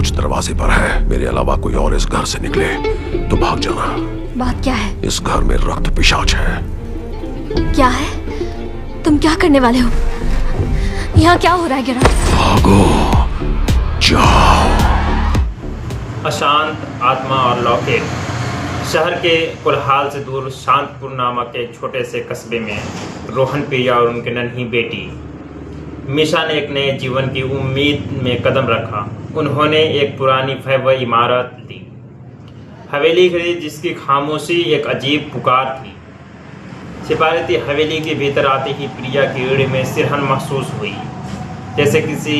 रोज दरवाजे पर है। मेरे अलावा कोई और इस घर से निकले तो भाग जाना। बात क्या है? इस घर में रक्त पिशाच है। क्या है? तुम क्या करने वाले हो? यहाँ क्या हो रहा है गिरा? भागो, जाओ। अशांत आत्मा और लॉकेट। शहर के कोलाहल से दूर शांतपुर नामक एक छोटे से कस्बे में रोहन प्रिया और उनकी नन्ही बेटी मीशा ने एक नए जीवन की उम्मीद में कदम रखा। उन्होंने एक पुरानी भव्य इमारत ली, हवेली खरीदी जिसकी खामोशी एक अजीब पुकार थी। सिपारती हवेली के भीतर आते ही प्रिया की रीढ़ में सिरहन महसूस हुई, जैसे किसी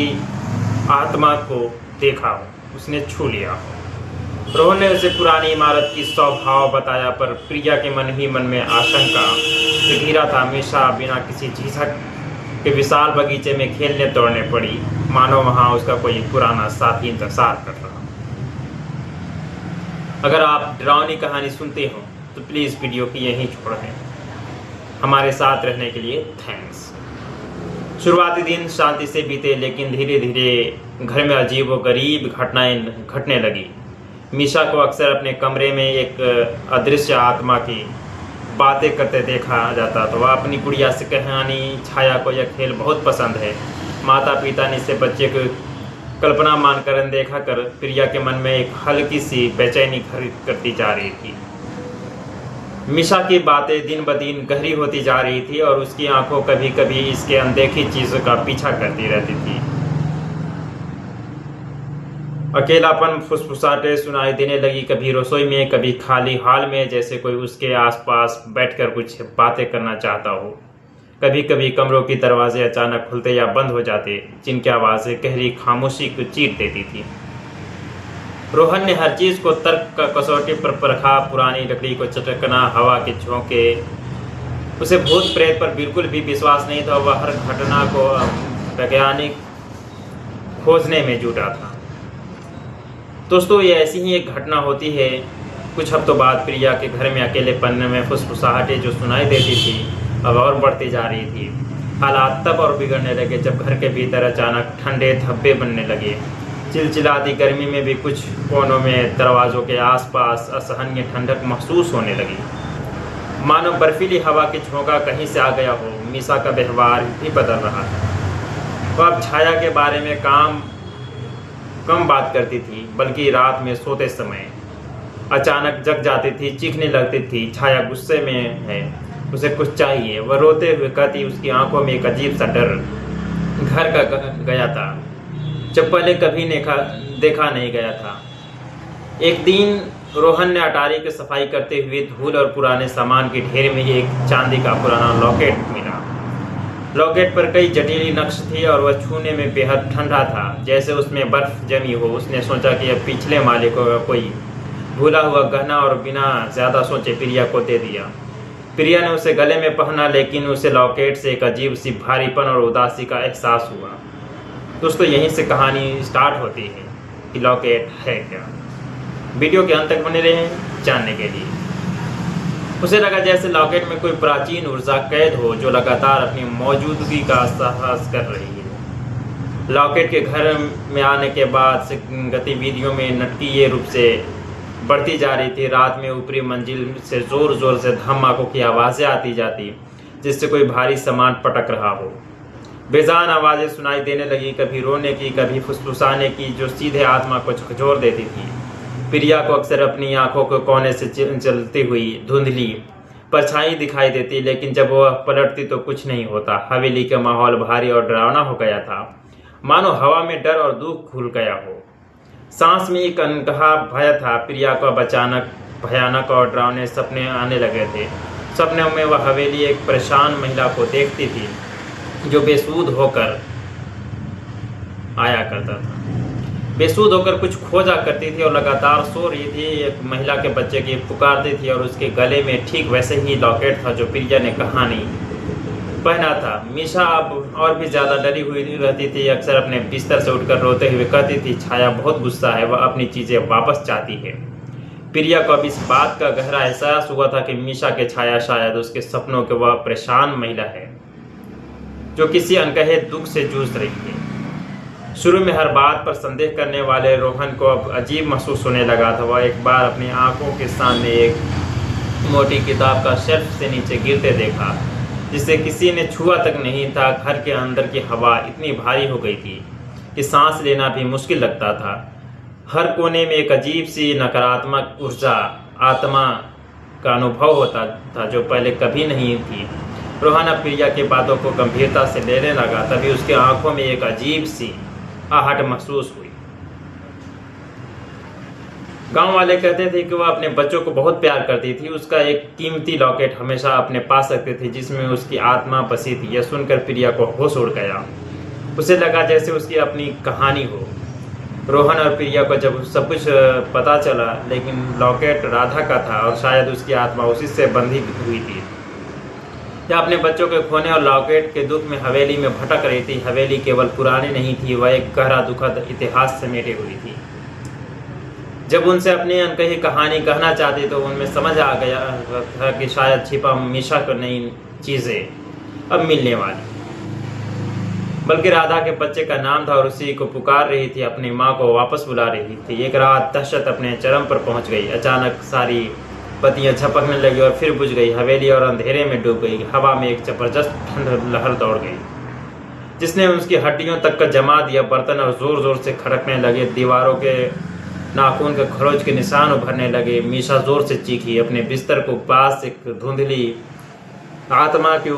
आत्मा को देखा हो, उसने छू लिया हो। रोहन ने उसे पुरानी इमारत की स्वभाव बताया, पर प्रिया के मन ही मन में आशंका से घिरा था। मीशा बिना किसी झिझक के विशाल बगीचे में खेलने दौड़ने पड़ी, मानो वहां उसका कोई पुराना साथी इंतजार कर रहा। अगर आप डरावनी कहानी सुनते हो तो प्लीज़ वीडियो की यहीं छोड़ दें। हमारे साथ रहने के लिए थैंक्स। शुरुआती दिन शांति से बीते, लेकिन धीरे धीरे घर में अजीब व गरीब घटनाएं घटने लगी। मीशा को अक्सर अपने कमरे में एक अदृश्य आत्मा की बातें करते देखा जाता, तो वह अपनी गुड़िया से कहानी छाया को यह खेल बहुत पसंद है। माता पिता ने इसे बच्चे को कल्पना मानकर देखा कर प्रिया के मन में एक हल्की सी बेचैनी करती जा रही थी। मीशा की बातें दिन ब दिन गहरी होती जा रही थी और उसकी आंखों कभी कभी इसके अनदेखी चीजों का पीछा करती रहती थी। अकेलापन फुसफुसाहटें सुनाई देने लगी, कभी रसोई में, कभी खाली हॉल में, जैसे कोई उसके आसपास बैठकर कुछ बातें करना चाहता हो। कभी कभी कमरों के दरवाजे अचानक खुलते या बंद हो जाते, जिनकी आवाज़ें गहरी खामोशी को चीर देती थी। रोहन ने हर चीज़ को तर्क का कसौटी पर परखा। पुरानी लकड़ी को चटकना, हवा के झोंके। उसे भूत प्रेत पर बिल्कुल भी विश्वास नहीं था। वह हर घटना को वैज्ञानिक खोजने में जुटा था। दोस्तों, ये ऐसी ही एक घटना होती है। कुछ हफ्तों बाद प्रिया के घर में अकेलेपन में फुसफुसाहटें जो सुनाई देती थी अब और बढ़ती जा रही थी। हालात तब और बिगड़ने लगे जब घर के भीतर अचानक ठंडे धब्बे बनने लगे। चिलचिलाती गर्मी में भी कुछ कोनों में दरवाज़ों के आसपास असहनीय ठंडक महसूस होने लगी, मानो बर्फीली हवा की झोंका कहीं से आ गया हो। मीशा का व्यवहार भी बदल रहा था। वह अब छाया के बारे में कम बात करती थी, बल्कि रात में सोते समय अचानक जग जाती थी, चीखने लगती थी। छाया गुस्से में है, उसे कुछ चाहिए। वह रोते हुए कहती, उसकी आंखों में एक अजीब सा डर घर का गया था, जब पहले कभी देखा नहीं गया था। एक दिन रोहन ने अटारी की सफाई करते हुए धूल और पुराने सामान के ढेर में एक चांदी का पुराना लॉकेट मिला। लॉकेट पर कई जटिल नक्श थे और वह छूने में बेहद ठंडा था, जैसे उसमें बर्फ जमी हो। उसने सोचा कि यह पिछले मालिकों का कोई भूला हुआ गहना, और बिना ज़्यादा सोचे प्रिया को दे दिया। प्रिया ने उसे गले में पहना, लेकिन उसे लॉकेट से एक अजीब सी भारीपन और उदासी का एहसास हुआ। दोस्तों, यहीं से कहानी स्टार्ट होती है कि लॉकेट है क्या। वीडियो के अंत तक बने रहें जानने के लिए। उसे लगा जैसे लॉकेट में कोई प्राचीन ऊर्जा कैद हो जो लगातार अपनी मौजूदगी का साहस कर रही है। लॉकेट के घर में आने के बाद से गतिविधियों में नाटकीय रूप से बढ़ती जा रही थी। रात में ऊपरी मंजिल से जोर जोर से धमाकों की आवाज़ें आती जाती, जिससे कोई भारी सामान पटक रहा हो। बेजान आवाज़ें सुनाई देने लगी, कभी रोने की, कभी फुसफुसाने की, जो सीधे आत्मा को झकझोर देती थी। प्रिया को अक्सर अपनी आंखों के कोने से चलती हुई धुंधली परछाई दिखाई देती, लेकिन जब वह पलटती तो कुछ नहीं होता। हवेली का माहौल भारी और डरावना हो गया था, मानो हवा में डर और दुख घुल गया हो। सांस में एक अनकहा भय था। प्रिया को अब अचानक भयानक और डरावने सपने आने लगे थे। सपने में वह हवेली एक परेशान महिला को देखती थी, जो बेसुध होकर आया करता था। बेसुध होकर कुछ खोजा करती थी और लगातार सो रही थी। एक महिला के बच्चे की पुकारती थी और उसके गले में ठीक वैसे ही लॉकेट था जो प्रिया ने कहानी पहना था। मीशा अब और भी ज़्यादा डरी हुई रहती थी। अक्सर अपने बिस्तर से उठकर रोते हुए कहती थी, छाया बहुत गुस्सा है, वह अपनी चीज़ें वापस चाहती है। प्रिया को अब इस बात का गहरा एहसास हुआ था कि मीशा के छाया शायद उसके सपनों के वह परेशान महिला है जो किसी अनकहे दुख से जूझ रही है। शुरू में हर बात पर संदेह करने वाले रोहन को अब अजीब महसूस होने लगा था। वह एक बार अपनी आंखों के सामने एक मोटी किताब का शेल्फ से नीचे गिरते देखा, जिसे किसी ने छुआ तक नहीं था। घर के अंदर की हवा इतनी भारी हो गई थी कि सांस लेना भी मुश्किल लगता था। हर कोने में एक अजीब सी नकारात्मक ऊर्जा, आत्मा का अनुभव होता था जो पहले कभी नहीं थी। रोहन अब प्रिया की बातों को गंभीरता से लेने लगा। तभी उसकी आंखों में एक अजीब सी आहट महसूस हुई। गांव वाले कहते थे कि वह अपने बच्चों को बहुत प्यार करती थी। उसका एक कीमती लॉकेट हमेशा अपने पास रखती थी जिसमें उसकी आत्मा बसी थी। यह सुनकर प्रिया को होश उड़ गया। उसे लगा जैसे उसकी अपनी कहानी हो। रोहन और प्रिया को जब सब कुछ पता चला, लेकिन लॉकेट राधा का था और शायद उसकी आत्मा उसी से बंधी हुई थी। या अपने बच्चों के खोने और लॉकेट के दुख में हवेली में भटक रही थी। हवेली केवल पुरानी नहीं थी, वह एक गहरा दुखद इतिहास समेटे हुई थी। जब उनसे अपनी अनकही कहानी कहना चाहती तो उनमें समझ आ गया था कि शायद छिपा मीशा को नई चीजें अब मिलने वाली। बल्कि राधा के बच्चे का नाम था और उसी को पुकार रही थी, अपनी माँ को वापस बुला रही थी। एक रात दहशत अपने चरम पर पहुंच गई। अचानक सारी बत्तियां झपकने लगी और फिर बुझ गई। हवेली और अंधेरे में डूब गई। हवा में एक जबरदस्त ठंड लहर दौड़ गई जिसने उसकी हड्डियों तक का जमा दिया। बर्तन और जोर जोर से खड़कने लगे। दीवारों के नाखून के खरोच के निशान उभरने लगे। मीशा जोर से चीखी। अपने बिस्तर को पास एक धुंधली आत्मा की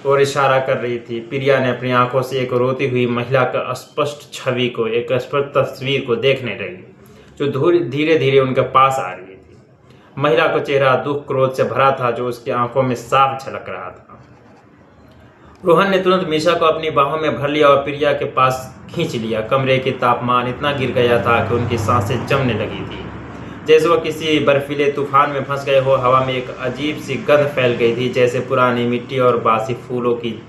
ओर इशारा कर रही थी। प्रिया ने अपनी आंखों से एक रोती हुई महिला का स्पष्ट छवि को, एक स्पष्ट तस्वीर को देखने लगी जो धीरे धीरे उनके पास आ रही थी। महिला का चेहरा दुख क्रोध से भरा था जो उसकी आंखों में साफ झलक रहा था। रोहन ने तुरंत मीशा को अपनी बाहों में भर लिया और प्रिया के पास खींच लिया। कमरे के तापमान इतना गिर गया था कि उनकी सांसें जमने लगी थी, जैसे वह किसी बर्फीले तूफान में फंस गए हो। हवा में एक अजीब सी गंध फैल गई थी, जैसे पुरानी मिट्टी और बासी फूलों की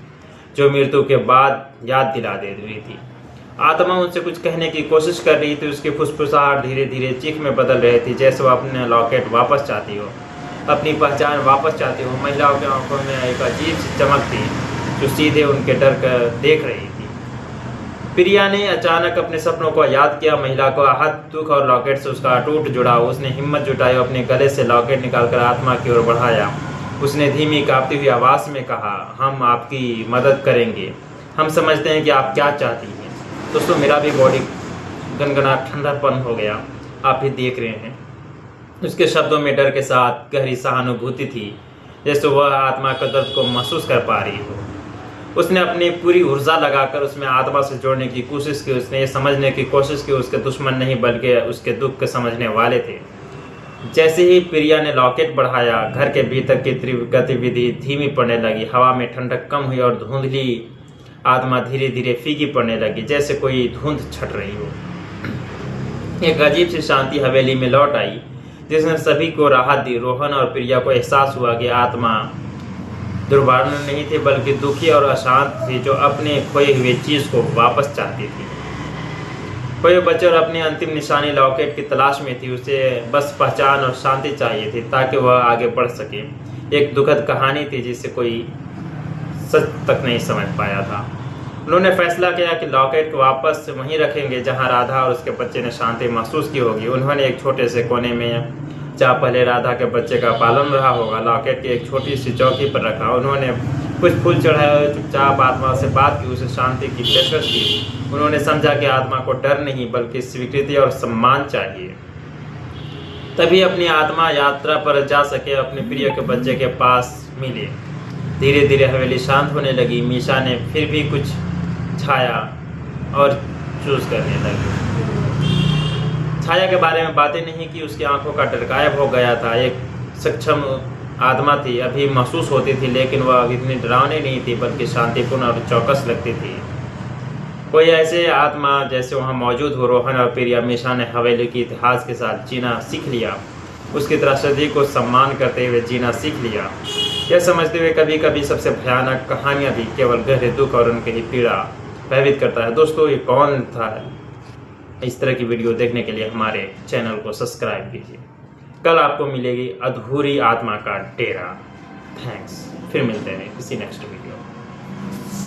जो मृत्यु के बाद याद दिला दे रही थी। आत्मा उनसे कुछ कहने की कोशिश कर रही थी। उसकी फुसफुसाहट धीरे धीरे चीख में बदल रही थी, जैसे वह अपने लॉकेट वापस चाहती हो, अपनी पहचान वापस चाहती हो। महिलाओं की आंखों में एक अजीब सी चमक थी जो सीधे उनके डर कर देख रही थी। प्रिया ने अचानक अपने सपनों को याद किया। महिला को आहत, दुख और लॉकेट से उसका अटूट जुड़ाव। उसने हिम्मत जुटाई और अपने गले से लॉकेट निकालकर आत्मा की ओर बढ़ाया। उसने धीमी कांपती हुई आवाज में कहा, हम आपकी मदद करेंगे। हम समझते हैं कि आप क्या चाहती हैं। दोस्तों, मेरा भी बॉडी गनगना ठंडापन हो गया। आप भी देख रहे हैं। उसके शब्दों में डर के साथ गहरी सहानुभूति थी, जैसे वह आत्मा के दर्द को महसूस कर पा रही हो। उसने अपनी पूरी ऊर्जा लगाकर उसमें आत्मा से जोड़ने की कोशिश की। उसने ये समझने की कोशिश की उसके दुश्मन नहीं बल्कि उसके दुख को समझने वाले थे। जैसे ही प्रिया ने लॉकेट बढ़ाया, घर के भीतर की तीव्र गतिविधि धीमी पड़ने लगी। हवा में ठंडक कम हुई और धुंधली आत्मा धीरे धीरे फीकी पड़ने लगी, जैसे कोई धुंध छट रही हो। एक अजीब सी शांति हवेली में लौट आई जिसने सभी को राहत दी। रोहन और प्रिया को एहसास हुआ कि आत्मा दुर्भावना नहीं थी बल्कि दुखी और अशांत थी, जो अपने खोए हुए चीज को वापस चाहती थी। खोए बच्चे और अपनी अंतिम निशानी लॉकेट की तलाश में थी। उसे बस पहचान और शांति चाहिए थी ताकि वह आगे बढ़ सके। एक दुखद कहानी थी जिसे कोई सच तक नहीं समझ पाया था। उन्होंने फैसला किया कि लॉकेट को वापस वहीं रखेंगे जहां राधा और उसके बच्चे ने शांति महसूस की होगी। उन्होंने एक छोटे से कोने में, जहाँ पहले राधा के बच्चे का पालन रहा होगा, लॉकेट की एक छोटी सी चौकी पर रखा। उन्होंने कुछ फूल चढ़ाए, चुपचाप आत्मा से बात की, उसे शांति की पेशकश की। उन्होंने समझा कि आत्मा को डर नहीं बल्कि स्वीकृति और सम्मान चाहिए, तभी अपनी आत्मा यात्रा पर जा सके, अपने प्रिय के बच्चे के पास मिले। धीरे धीरे हवेली शांत होने लगी। मीशा ने फिर भी कुछ छाया और चूज करने लगी। छाया के बारे में बातें नहीं की। उसकी आंखों का डर गायब हो गया था। एक सक्षम आत्मा थी, अभी महसूस होती थी, लेकिन वह इतनी डरावनी नहीं थी बल्कि शांतिपूर्ण और चौकस लगती थी। कोई ऐसे आत्मा जैसे वहाँ मौजूद हो। रोहन और प्रिया मीशा ने हवेली के इतिहास के साथ जीना सीख लिया। उसकी त्रासदी को सम्मान करते हुए जीना सीख लिया, यह समझते हुए कभी कभी सबसे भयानक कहानियाँ भी केवल गहरे दुख और उनकी ही पीड़ा भयभीत करता है। दोस्तों, ये कौन था? इस तरह की वीडियो देखने के लिए हमारे चैनल को सब्सक्राइब कीजिए। कल आपको मिलेगी अधूरी आत्मा का डेरा। थैंक्स। फिर मिलते हैं किसी नेक्स्ट वीडियो।